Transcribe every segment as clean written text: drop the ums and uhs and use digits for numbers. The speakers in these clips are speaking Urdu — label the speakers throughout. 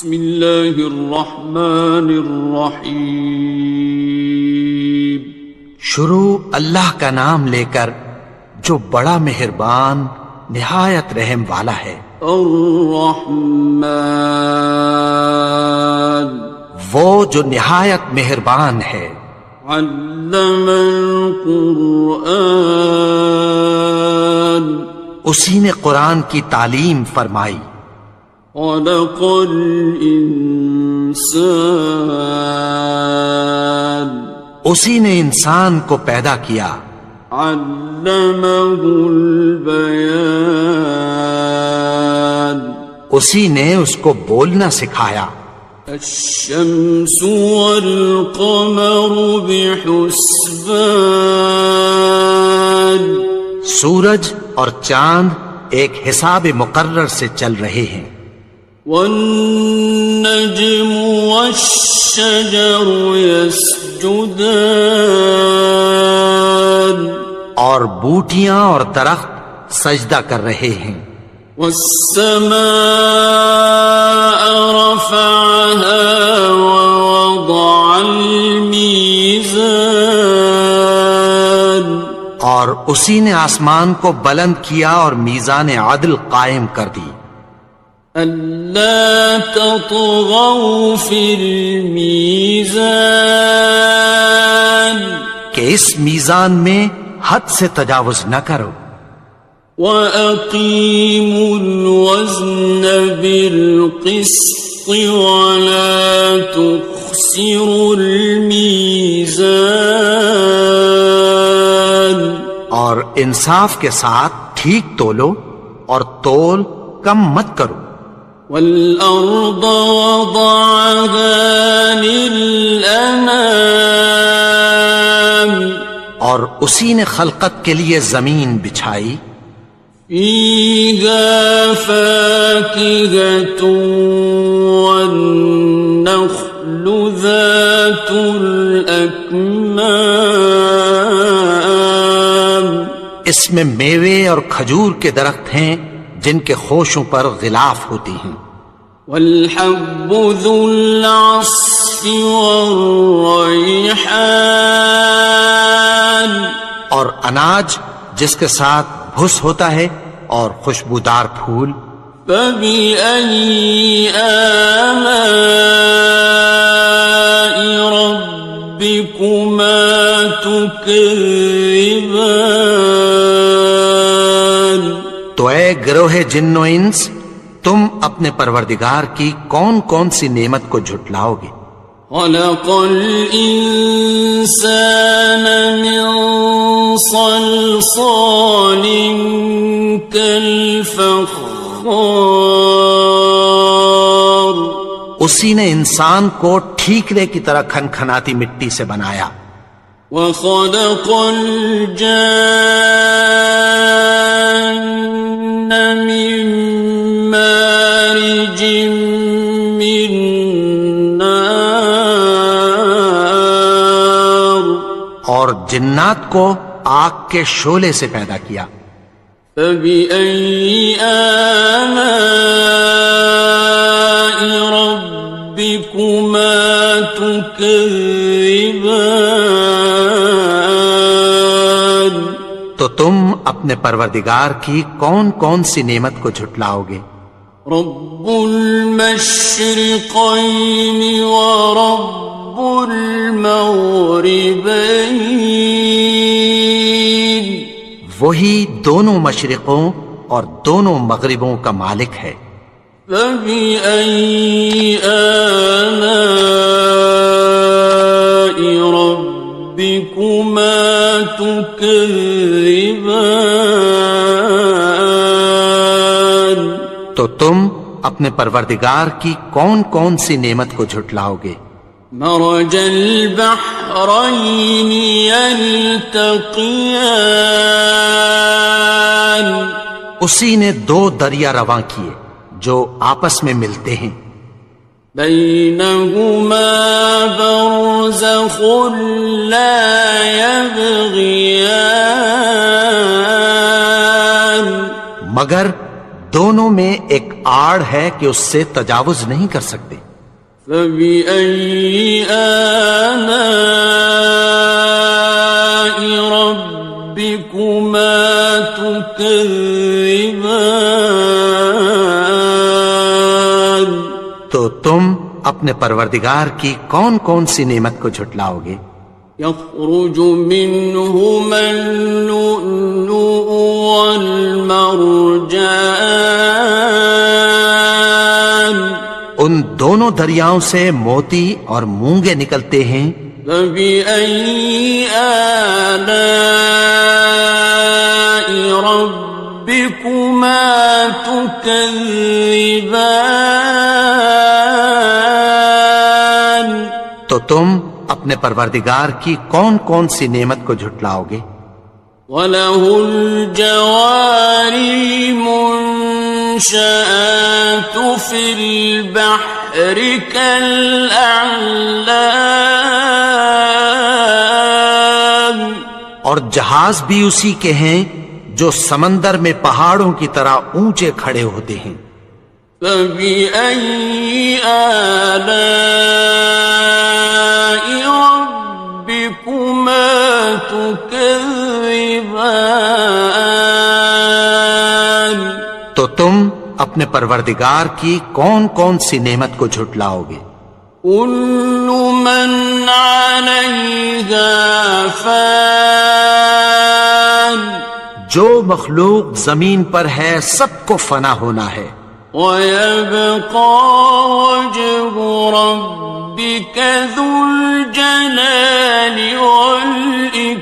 Speaker 1: بسم اللہ الرحمن الرحیم.
Speaker 2: شروع اللہ کا نام لے کر جو بڑا مہربان نہایت رحم والا ہے.
Speaker 1: الرحمن
Speaker 2: وہ جو نہایت مہربان ہے.
Speaker 1: علم القرآن
Speaker 2: اسی نے قرآن کی تعلیم فرمائی.
Speaker 1: خلق الانسان
Speaker 2: اسی نے انسان کو پیدا کیا.
Speaker 1: علمہ البیان
Speaker 2: اسی نے اس کو بولنا سکھایا.
Speaker 1: الشمس والقمر بحسبان
Speaker 2: سورج اور چاند ایک حساب مقرر سے چل رہے ہیں.
Speaker 1: والنجم والشجر يسجدان
Speaker 2: اور بوٹیاں اور درخت سجدہ کر رہے ہیں.
Speaker 1: والسماء رفعها ووضع الميزان
Speaker 2: اور اسی نے آسمان کو بلند کیا اور میزان عدل قائم کر دی.
Speaker 1: ألا تطغوا في الميزان
Speaker 2: کہ اس میزان میں حد سے تجاوز نہ کرو.
Speaker 1: وَأَقِيمُوا الْوَزْنَ بِالْقِسْطِ وَلَا تُخْسِرُوا الْمِيزَانَ
Speaker 2: اور انصاف کے ساتھ ٹھیک تولو اور تول کم مت کرو.
Speaker 1: وَالْأَرْضَ وَضَعَهَا لِلْأَنَامِ
Speaker 2: اور اسی نے خلقت کے لیے زمین بچھائی.
Speaker 1: فِيهَا فَاكِهَةٌ وَالنَّخْلُ ذَاتُ الْأَكْمَامِ
Speaker 2: اس میں میوے اور کھجور کے درخت ہیں جن کے خوشوں پر غلاف ہوتی ہیں.
Speaker 1: وَالْحَبُّ ذُو الْعَصْفِ وَالرَّيْحَانِ
Speaker 2: اور اناج جس کے ساتھ بھس ہوتا ہے اور خوشبودار پھول.
Speaker 1: فَبِأَيِّ آلَاءِ رَبِّكُمَا تُكَذِّبَانِ
Speaker 2: تو اے گروہ جن و انس تم اپنے پروردگار کی کون کون سی نعمت کو جھٹلاؤ گے.
Speaker 1: خَلَقَ الْإِنسَانَ مِنْ صَلْصَالٍ كَالْفَخَّارِ
Speaker 2: اسی نے انسان کو ٹھیکرے کی طرح کھنکھناتی مٹی سے بنایا.
Speaker 1: وَخَلَقَ الْجَانَّ مِن مَّارِجٍ مِّن نَّارٍ
Speaker 2: اور جنات کو آگ کے شعلے سے پیدا کیا.
Speaker 1: فَبِأَيِّ آلَاءِ رَبِّكُمَا تُكَذِّبَانِ
Speaker 2: تو تم اپنے پروردگار کی کون کون سی نعمت کو جھٹلاؤ گے.
Speaker 1: رب المشرقین ورب المغربین
Speaker 2: وہی دونوں مشرقوں اور دونوں مغربوں کا مالک ہے.
Speaker 1: فَبِأَيِّ آلَاءِ رَبِّكُمَا تُكَذِّبَانِ
Speaker 2: تو تم اپنے پروردگار کی کون کون سی نعمت کو جھٹلاؤ گے.
Speaker 1: مرج البحرین یلتقیان
Speaker 2: اسی نے دو دریا رواں کیے جو آپس میں ملتے ہیں.
Speaker 1: بینہما برزخ لا یبغیان
Speaker 2: مگر دونوں میں ایک آڑ ہے کہ اس سے تجاوز نہیں کر سکتے۔
Speaker 1: فَبِأَيِّ آلَاءِ رَبِّكُمَا تُكَذِّبَانِ؟
Speaker 2: تو تم اپنے پروردگار کی کون کون سی نعمت کو جھٹلاؤ گے؟
Speaker 1: يخرج منهما اللؤلؤ والمرجان،
Speaker 2: ان دونوں دریاؤں سے موتی اور مونگے نکلتے ہیں۔
Speaker 1: فبأي آلاء ربكما تكذبان؟
Speaker 2: تو تم اپنے پروردگار کی کون کون سی نعمت کو جھٹلاؤ گے؟
Speaker 1: وَلَهُ الْجَوَارِ الْمُنشَآتُ فِي الْبَحْرِ كَالْأَعْلَامِ،
Speaker 2: اور جہاز بھی اسی کے ہیں جو سمندر میں پہاڑوں کی طرح اونچے کھڑے ہوتے ہیں۔
Speaker 1: فَبِأَيِّ آلَاءِ رَبِّكُمَا تُكَذِّبَانِ؟
Speaker 2: تو تم اپنے پروردگار کی کون کون سی نعمت کو جھٹلاؤ گے؟
Speaker 1: كُلُّ مَنْ عَلَيْهَا فَانٍ،
Speaker 2: جو مخلوق زمین پر ہے سب کو فنا ہونا ہے۔
Speaker 1: وَيَبْقَى وَجْهُ رَبِّكَ ذُو الْجَلَالِ وَالْإِكْرَامِ،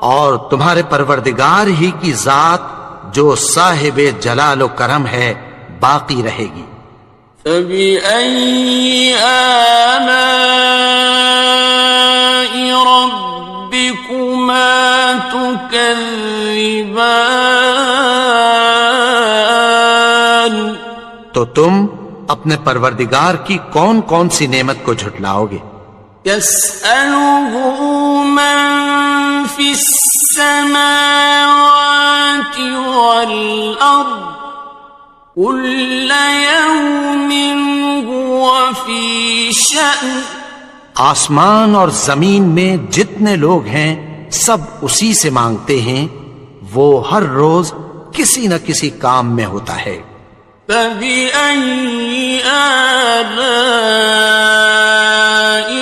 Speaker 2: اور تمہارے پروردگار ہی کی ذات جو صاحب جلال و کرم ہے باقی رہے گی۔
Speaker 1: فَبِأَيِّ آلَاءِ رَبِّكُمَا تُكَذِّبَانِ؟
Speaker 2: تو تم اپنے پروردگار کی کون کون سی نعمت کو جھٹلاؤ گے؟
Speaker 1: يَسْأَلُهُ مَن فِي السَّمَاوَاتِ وَالْأَرْضِ كُلَّ يَوْمٍ هُوَ فِي شَأْنٍ،
Speaker 2: آسمان اور زمین میں جتنے لوگ ہیں سب اسی سے مانگتے ہیں، وہ ہر روز کسی نہ کسی کام میں ہوتا ہے۔
Speaker 1: فَبِأَيِّ آلَاءِ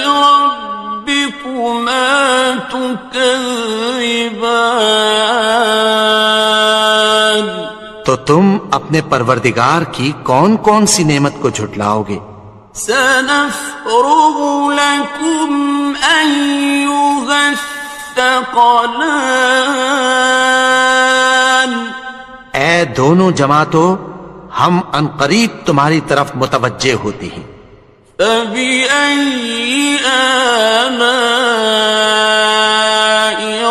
Speaker 1: رَبِّكُمَا تُكَذِّبَانِ؟
Speaker 2: تو تم اپنے پروردگار کی کون کون سی نعمت کو جھٹلاؤ گے؟
Speaker 1: سَنَفْرُغُ لَكُمْ أَيُّهَ الثَّقَلَانِ،
Speaker 2: اے دونوں جماعتوں، ہم عنقریب تمہاری طرف متوجہ ہوتے ہیں۔
Speaker 1: فَبِأَيِّ آلَاءِ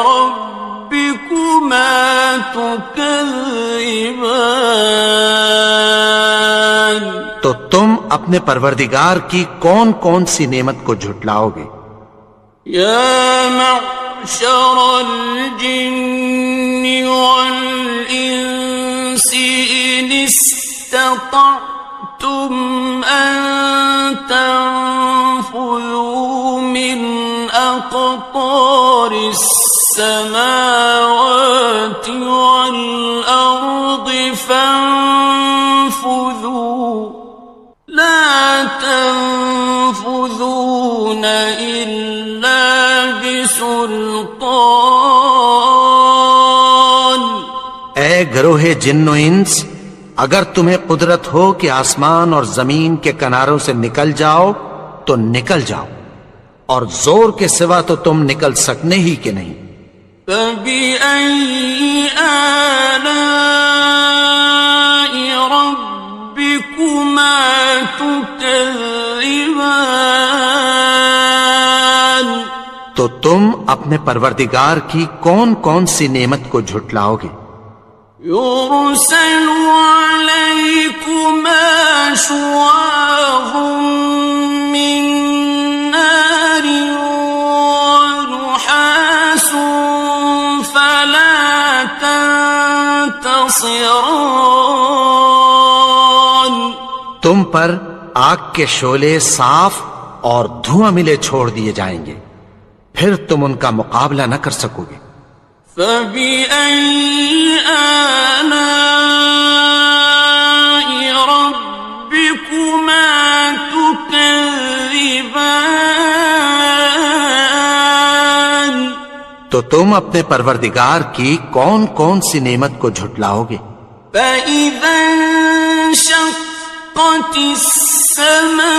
Speaker 1: رَبِّكُمَا تُكَذِّبَانِ؟
Speaker 2: تو تم اپنے پروردگار کی کون کون سی نعمت کو جھٹلاؤ گے؟
Speaker 1: يَا مَعْشَرَ الْجِنِّ وَالْإِنسِ إِنِ اسْتَطَعْتُمْ أَن تَنفُذُوا مِنْ أَقْطَارِ السَّمَاوَاتِ وَالْأَرْضِ فَانفُذُوا لَا تَنفُذُونَ إِلَّا بِسُلْطَانٍ۔
Speaker 2: اے گروہ جن و انس، اگر تمہیں قدرت ہو کہ آسمان اور زمین کے کناروں سے نکل جاؤ تو نکل جاؤ، اور زور کے سوا تو تم نکل سکنے ہی کہ نہیں۔
Speaker 1: فَبِأَيِّ آلَاءِ رَبِّكُمَا تُكَذِّبَانِ؟
Speaker 2: تو تم اپنے پروردگار کی کون کون سی نعمت کو جھٹلاؤ گے؟
Speaker 1: يُرْسَلُ عَلَيْكُمَا شُوَاظٌ مِّن نَّارٍ وَنُحَاسٌ فَلَا خاسران.
Speaker 2: تم پر آگ کے شعلے صاف اور دھواں ملے چھوڑ دیے جائیں گے، پھر تم ان کا مقابلہ نہ کر سکو گے۔
Speaker 1: فَبِأَيِّ آلَاءِ رَبِّكُمَا تُكَذِّبَانِ.
Speaker 2: تو تم اپنے پروردگار کی کون کون سی نعمت کو جھٹلاؤ گے؟
Speaker 1: فَإِذَا انشَقَّتِ السَّمَاءُ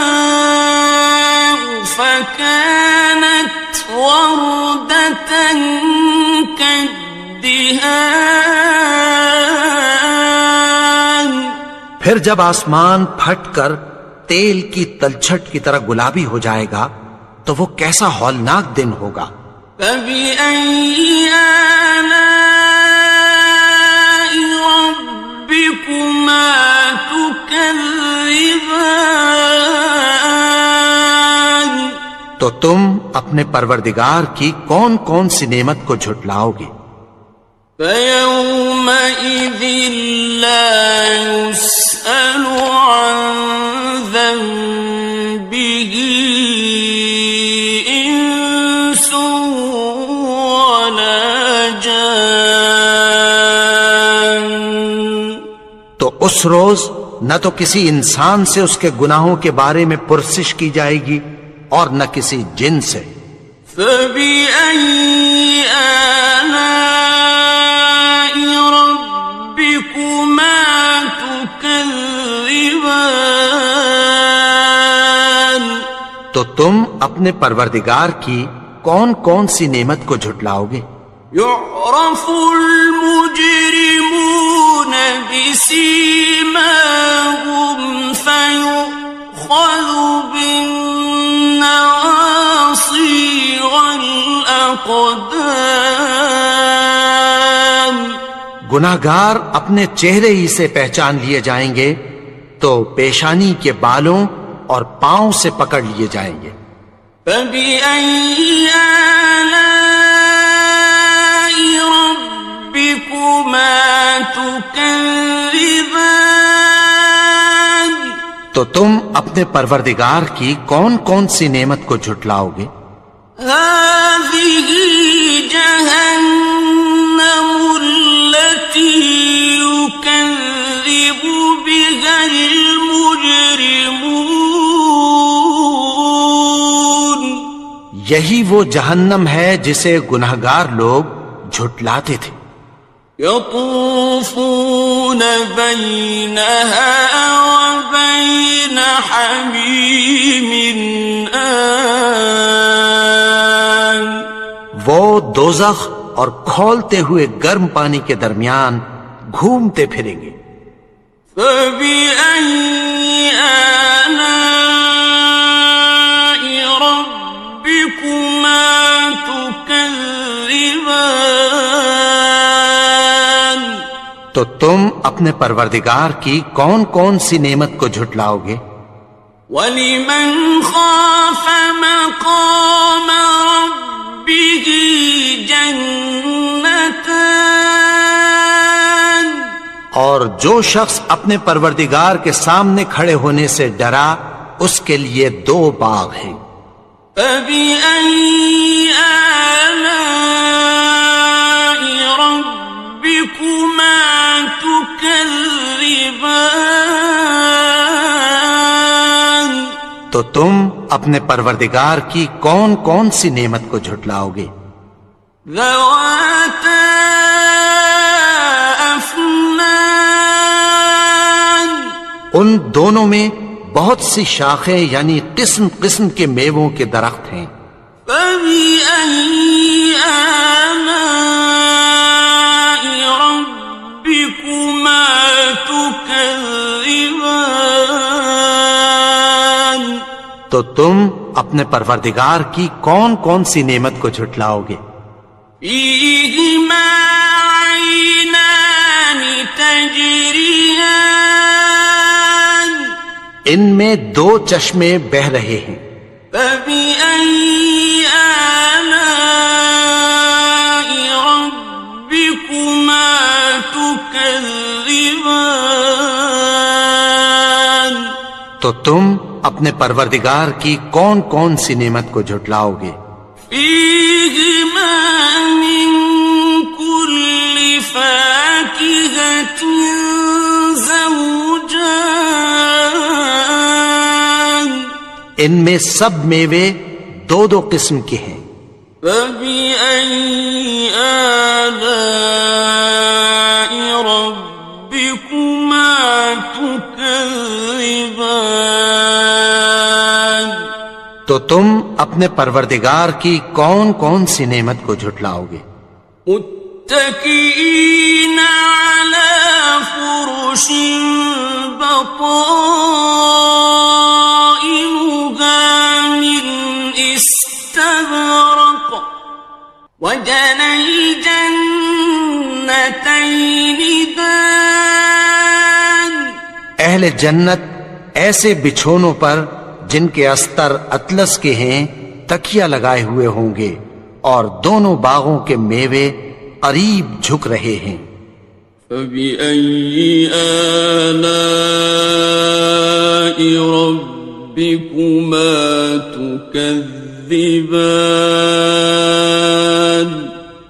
Speaker 1: فَكَانَتْ وَرْدَةً كَالدِّهَانِ.
Speaker 2: پھر جب آسمان پھٹ کر تیل کی تلچھٹ کی طرح گلابی ہو جائے گا تو وہ کیسا ہولناک دن ہوگا۔
Speaker 1: فَبِأَيِّ آلَاءِ رَبِّكُمَا تُكَذِّبَانِ.
Speaker 2: تو تم اپنے پروردگار کی کون کون سی نعمت کو جھٹلاؤ گے؟
Speaker 1: فَيَوْمَئِذٍ لَا يُسْأَلُ عَنْ ذَنبِهِ إِنسٌ وَلَا جَانٌ.
Speaker 2: تو اس روز نہ تو کسی انسان سے اس کے گناہوں کے بارے میں پرسش کی جائے گی اور نہ کسی جن سے۔
Speaker 1: فَبِأَيِّ آلَاءِ رَبِّكُمَا تُكَذِّبَانِ.
Speaker 2: تو تم اپنے پروردگار کی کون کون سی نعمت کو جھٹلاؤ گے؟
Speaker 1: يُعْرَفُ الْمُجْرِمُونَ بِسِيمَاهُمْ فَيُؤْخَذُ بِالنَّوَاصِي وَالْأَقْدَامِ.
Speaker 2: گناہگار اپنے چہرے ہی سے پہچان لیے جائیں گے تو پیشانی کے بالوں اور پاؤں سے پکڑ لیے جائیں گے۔
Speaker 1: فَبِأَيِّ آلَاءِ رَبِّكُمَا تُكَذِّبَانِ.
Speaker 2: تو تم اپنے پروردگار کی کون کون سی نعمت کو جھٹلاؤ گے؟
Speaker 1: هَٰذِهِ جَهَنَّمُ الَّتِي يُكَذِّبُ بِهَا الْمُجْرِمُونَ.
Speaker 2: یہی وہ جہنم ہے جسے گناہگار لوگ جھٹلاتے تھے۔
Speaker 1: يَطُوفُونَ بَيْنَهَا وَبَيْنَ حَمِيمٍ آنٍ.
Speaker 2: وہ دوزخ اور کھولتے ہوئے گرم پانی کے درمیان گھومتے پھریں گے۔
Speaker 1: فَبِأَيِّ آلَاءِ رَبِّكُمَا تُكَذِّبَانِ.
Speaker 2: تو تم اپنے پروردگار کی کون کون سی نعمت کو جھٹلاؤ گے؟
Speaker 1: وَلِمَنْ خَافَ مَقَامَ رَبِّهِ جَنَّتَانِ.
Speaker 2: اور جو شخص اپنے پروردگار کے سامنے کھڑے ہونے سے ڈرا اس کے لیے 2 باغ ہیں۔
Speaker 1: فَبِأَيِّ آلَاءِ رَبِّكُمَا تُكَذِّبَانِ.
Speaker 2: تو تم اپنے پروردگار کی کون کون سی نعمت کو جھٹلاؤ گے؟
Speaker 1: ذَوَاتَا أَفْنَانٍ.
Speaker 2: ان دونوں میں بہت سی شاخیں یعنی قسم قسم کے میووں کے درخت ہیں۔
Speaker 1: فَبِأَيِّ آلَاءِ رَبِّكُمَا تُكَذِّبَانِ.
Speaker 2: تو تم اپنے پروردگار کی کون کون سی نعمت کو جھٹلاؤ گے؟
Speaker 1: فِيهِمَا عَيْنَانِ تَجْرِيَانِ.
Speaker 2: ان میں 2 چشمے بہہ رہے ہیں۔
Speaker 1: فَبِأَيِّ آلَاءِ رَبِّكُمَا تُكَذِّبَانِ. تكذبان
Speaker 2: تو تم اپنے پروردگار کی کون کون سی نعمت کو جھٹلاؤ گے؟
Speaker 1: فيهما من كل فاكهة زوجان
Speaker 2: ان میں سب میوے دو دو قسم کے ہیں۔
Speaker 1: فبأي آلاء ربكما تكذبان
Speaker 2: تو تم اپنے پروردگار کی کون کون سی نعمت کو جھٹلاؤ گے؟
Speaker 1: متكئين على فرش بطائنها من استبرق وجنى الجنتين دان
Speaker 2: اہل جنت ایسے بچھونوں پر جن کے استر اطلس کے ہیں تکیہ لگائے ہوئے ہوں گے، اور دونوں باغوں کے میوے قریب جھک رہے ہیں۔
Speaker 1: فبأي آلاء ربكما تكذبان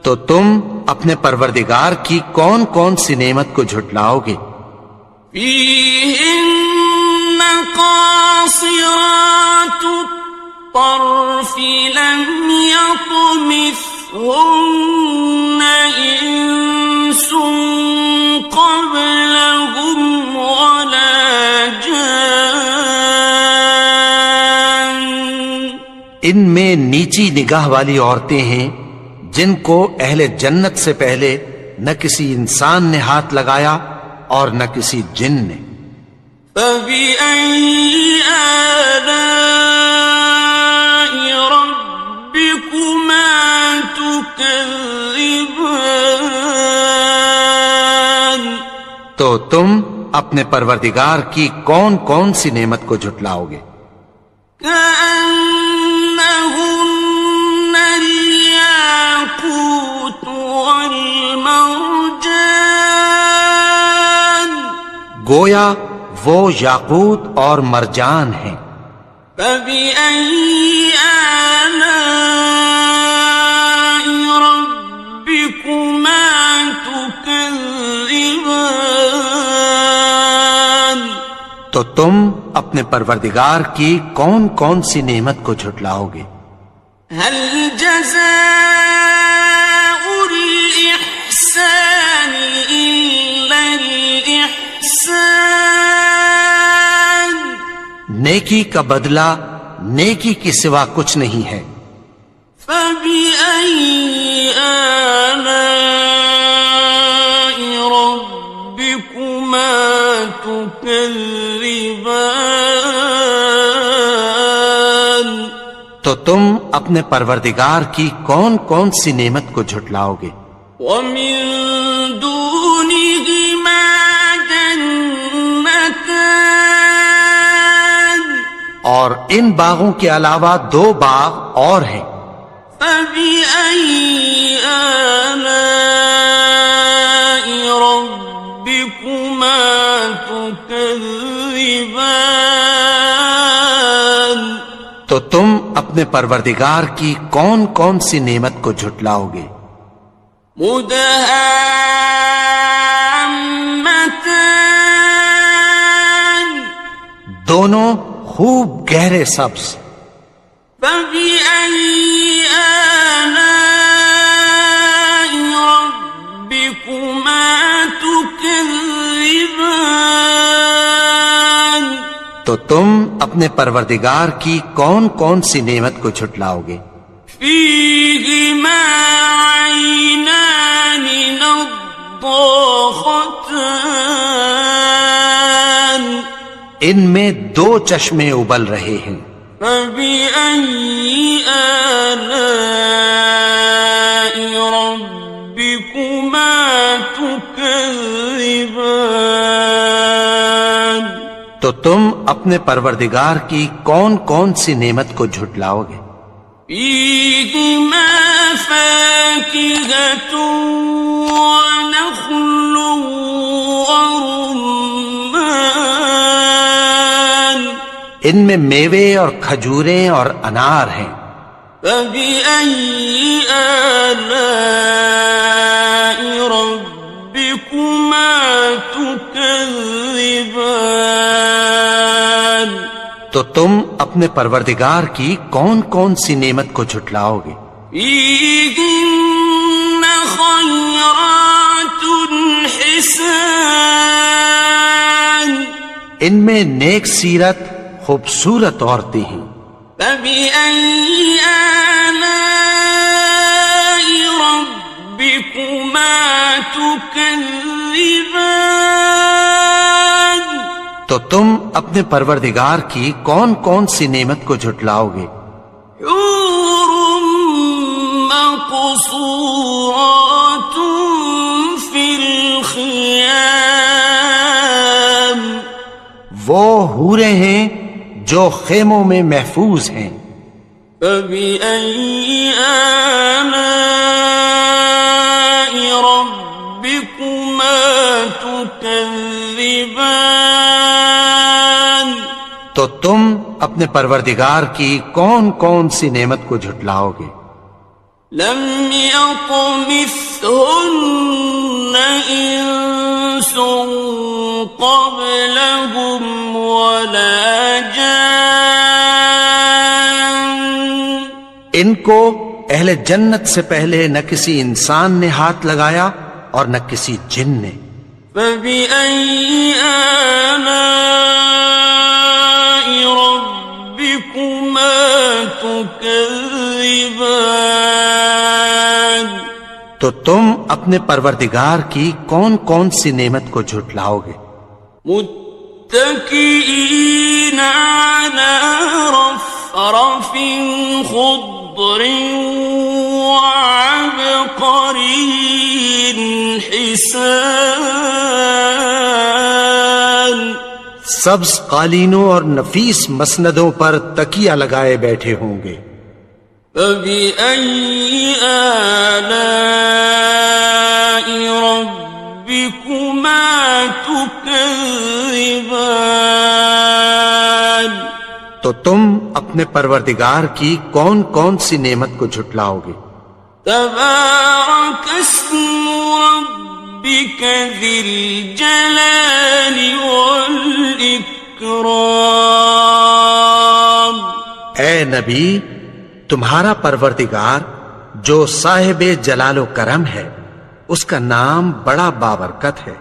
Speaker 2: تو تم اپنے پروردگار کی کون کون سی نعمت کو جھٹلاؤ گے؟
Speaker 1: فيهن قاصرات الطرف لم يطمثهن إنس قبلهم ولا جان
Speaker 2: ان میں نیچی نگاہ والی عورتیں ہیں جن کو اہل جنت سے پہلے نہ کسی انسان نے ہاتھ لگایا اور نہ کسی جن نے۔
Speaker 1: فبأي آلاء ربكما تكذبان
Speaker 2: تو تم اپنے پروردگار کی کون کون سی نعمت کو جھٹلاؤ گے؟
Speaker 1: كأنهن الياقوت والمرجان
Speaker 2: گویا وہ یاقوت اور مرجان ہیں۔
Speaker 1: فبأي آلاء ربكما تكذبان
Speaker 2: تو تم اپنے پروردگار کی کون کون سی نعمت کو جھٹلاؤ گے؟
Speaker 1: هل جزاء الإحسان إلا الإحسان
Speaker 2: نیکی کا بدلہ نیکی کے سوا کچھ نہیں ہے۔
Speaker 1: فبأي آلاء ربكما تكذبان
Speaker 2: تو تم اپنے پروردگار کی کون کون سی نعمت کو جھٹلاؤ گے؟
Speaker 1: ومن دونهما جنتان
Speaker 2: اور ان باغوں کے علاوہ دو باغ اور ہیں۔
Speaker 1: فبأي آلاء ربكما تكذبان
Speaker 2: تو تم اپنے پروردگار کی کون کون سی نعمت کو جھٹلاؤ گے؟
Speaker 1: مدهامتان
Speaker 2: دونوں خوب گہرے سبز۔
Speaker 1: فبأي آلاء ربكما تكذبان
Speaker 2: تو تم اپنے پروردگار کی کون کون سی نعمت کو جھٹلاؤ گے؟
Speaker 1: فيهما عينان نضاختان
Speaker 2: ان میں دو چشمے ابل رہے ہیں۔
Speaker 1: فبأي آلاء ربكما تكذبان
Speaker 2: تو تم اپنے پروردگار کی کون کون سی نعمت کو جھٹلاؤ گے؟
Speaker 1: فيهما فاكهة ونخل ورمان
Speaker 2: ان میں میوے اور کھجوریں اور انار ہیں.
Speaker 1: فبأي آلاء ربكما تكذبان
Speaker 2: تو تم اپنے پروردگار کی کون کون سی نعمت کو جھٹلاؤ گے؟
Speaker 1: فيهن خيرات حسان
Speaker 2: ان میں نیک سیرت خوبصورت عورتیں ہیں.
Speaker 1: فبأي آلاء ربكما تكذبان
Speaker 2: تو تم اپنے پروردگار کی کون کون سی نعمت کو جھٹلاؤ گے؟
Speaker 1: حور مقصورات في الخيام
Speaker 2: وہ حوریں ہیں جو خیموں میں محفوظ ہیں.
Speaker 1: فبأي آلاء ربكما تكذبان
Speaker 2: تو تم اپنے پروردگار کی کون کون سی نعمت کو جھٹلاؤ گے؟
Speaker 1: لم يطمثهن إنس قبلهم ولا جان
Speaker 2: ان کو اہل جنت سے پہلے نہ کسی انسان نے ہاتھ لگایا اور نہ کسی جن نے.
Speaker 1: فبأي آلاء ربكما تكذبان
Speaker 2: تو تم اپنے پروردگار کی کون کون سی نعمت کو جھٹلاؤ گے؟
Speaker 1: متكئين على رفرف خضر وعبقري حسان
Speaker 2: سبز قالینوں اور نفیس مسندوں پر تکیہ لگائے بیٹھے ہوں گے.
Speaker 1: فبأي آلاء ربكما تكذبان
Speaker 2: تو تم اپنے پروردگار کی کون کون سی نعمت کو جھٹلاؤ گے؟
Speaker 1: تبارك اسم ربك ذي الجلال والإكرام
Speaker 2: اے نبی، تمہارا پروردگار جو صاحب جلال و کرم ہے، اس کا نام بڑا بابرکت ہے.